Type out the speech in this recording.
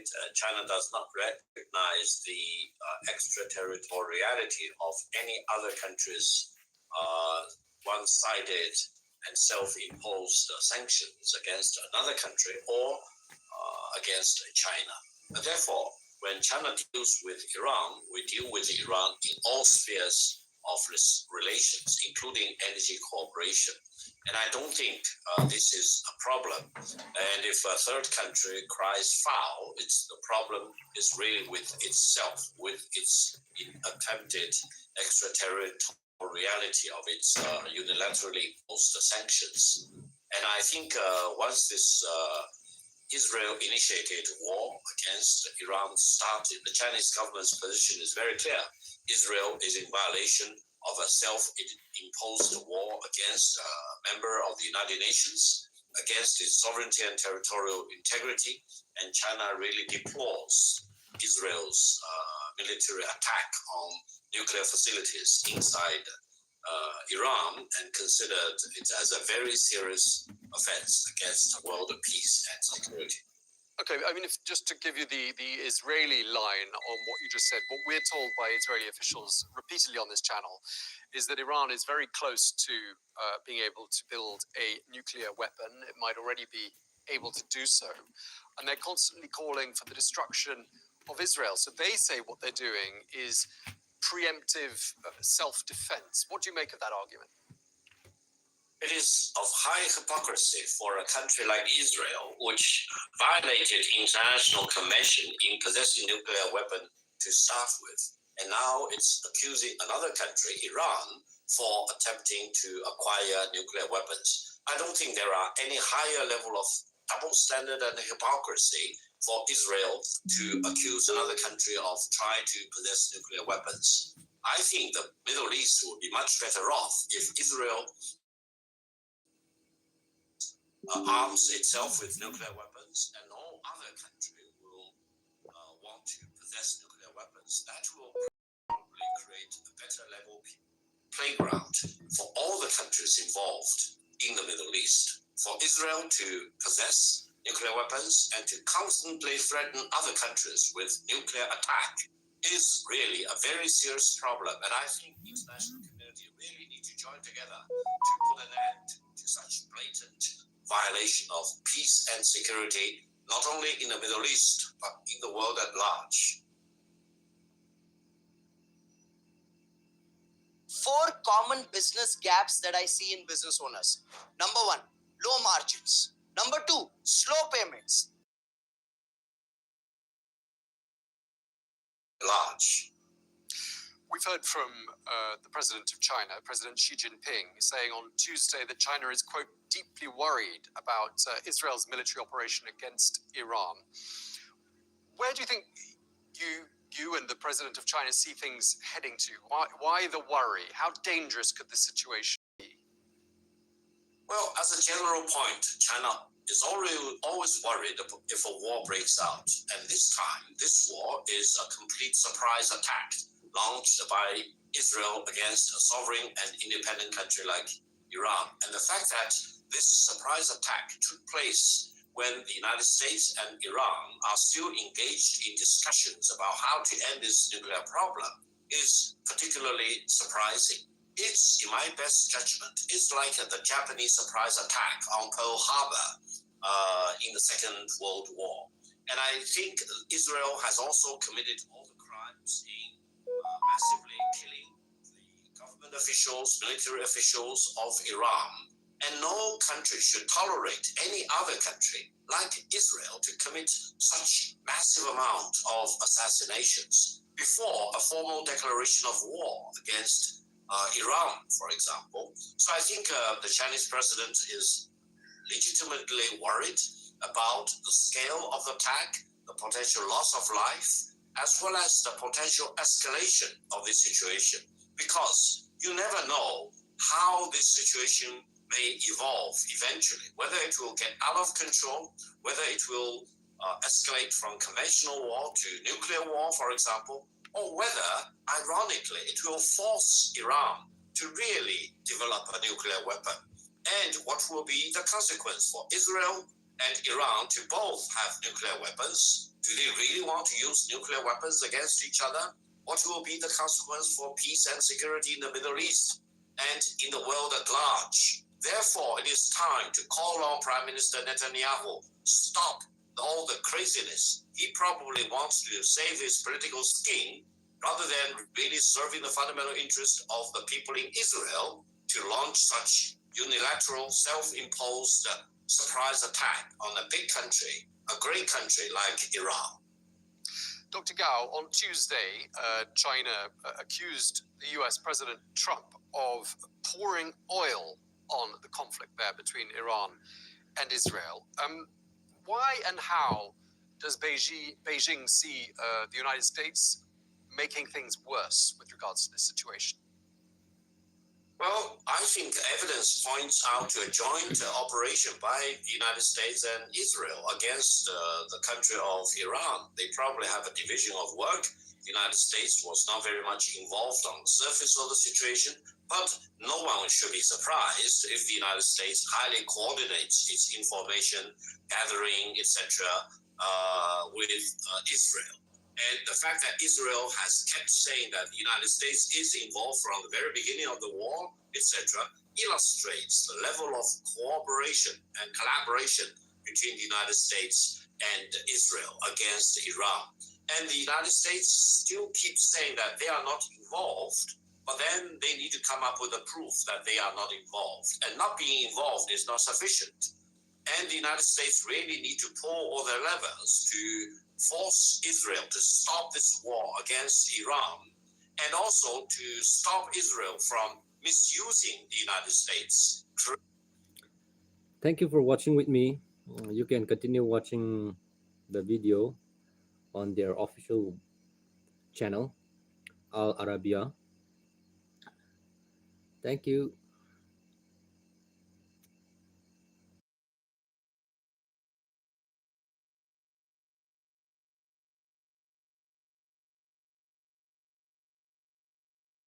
point, China does not recognize the extraterritoriality of any other country's one-sided and self-imposed sanctions against another country or against China. Therefore, when China deals with Iran, we deal with Iran in all spheres of relations, including energy cooperation. And I don't think this is a problem. And if a third country cries foul, the problem is really with itself, with its attempted extraterritoriality of its unilaterally imposed sanctions. And I think once this Israel-initiated war against Iran started, the Chinese government's position is very clear. Israel is in violation of a self-imposed war against a member of the United Nations, against its sovereignty and territorial integrity, and China really deplores Israel's military attack on nuclear facilities inside Iran and considered it as a very serious offense against world peace and security. Okay, I mean, just to give you the Israeli line on what you just said, what we're told by Israeli officials repeatedly on this channel is that Iran is very close to being able to build a nuclear weapon. It might already be able to do so. And they're constantly calling for the destruction of Israel. So they say what they're doing is preemptive self-defense. What do you make of that argument? It is of high hypocrisy for a country like Israel, which violated international convention in possessing nuclear weapon to start with. And now it's accusing another country, Iran, for attempting to acquire nuclear weapons. I don't think there are any higher level of double standard and hypocrisy for Israel to accuse another country of trying to possess nuclear weapons. I think the Middle East would be much better off if Israel arms itself with nuclear weapons, and no other country will want to possess nuclear weapons. That will probably create a better level playground for all the countries involved in the Middle East. For Israel to possess nuclear weapons and to constantly threaten other countries with nuclear attack is really a very serious problem. And I think the international community really need to join together to put an end to such blatant violation of peace and security, not only in the Middle East, but in the world at large. 4 common business gaps that I see in business owners. Number 1, low margins. Number 2, slow payments. Large. We've heard from the president of China, President Xi Jinping, saying on Tuesday that China is, quote, deeply worried about Israel's military operation against Iran. Where do you think you and the president of China see things heading to? Why the worry? How dangerous could this situation be? Well, as a general point, China is always worried if a war breaks out. And this time, this war is a complete surprise attack launched by Israel against a sovereign and independent country like Iran. And the fact that this surprise attack took place when the United States and Iran are still engaged in discussions about how to end this nuclear problem is particularly surprising. It's, in my best judgment, it's like the Japanese surprise attack on Pearl Harbor in the Second World War. And I think Israel has also committed all the crimes in massively killing the government officials, military officials of Iran. And no country should tolerate any other country like Israel to commit such massive amount of assassinations before a formal declaration of war against Iran, for example. So I think the Chinese president is legitimately worried about the scale of the attack, the potential loss of life, as well as the potential escalation of this situation, because you never know how this situation may evolve eventually, whether it will get out of control, whether it will escalate from conventional war to nuclear war, for example, or whether, ironically, it will force Iran to really develop a nuclear weapon. And what will be the consequence for Israel and Iran to both have nuclear weapons? Do they really want to use nuclear weapons against each other? What will be the consequence for peace and security in the Middle East and in the world at large? Therefore, it is time to call on Prime Minister Netanyahu, stop all the craziness. He probably wants to save his political skin rather than really serving the fundamental interest of the people in Israel to launch such unilateral, self-imposed surprise attack on a big country, a great country like Iran. Dr. Gao, on Tuesday, China accused the US President Trump of pouring oil on the conflict there between Iran and Israel. Why and how does Beijing see the United States making things worse with regards to this situation? Well, I think evidence points out to a joint operation by the United States and Israel against the country of Iran. They probably have a division of work. The United States was not very much involved on the surface of the situation, but no one should be surprised if the United States highly coordinates its information gathering, etc., with Israel. And the fact that Israel has kept saying that the United States is involved from the very beginning of the war, etc., illustrates the level of cooperation and collaboration between the United States and Israel against Iran. And the United States still keeps saying that they are not involved, but then they need to come up with a proof that they are not involved. And not being involved is not sufficient. And the United States really need to pull all their levers to force Israel to stop this war against Iran, and also to stop Israel from misusing the United States. Thank you for watching with me. You can continue watching the video on their official channel, AlArabiya. Thank you.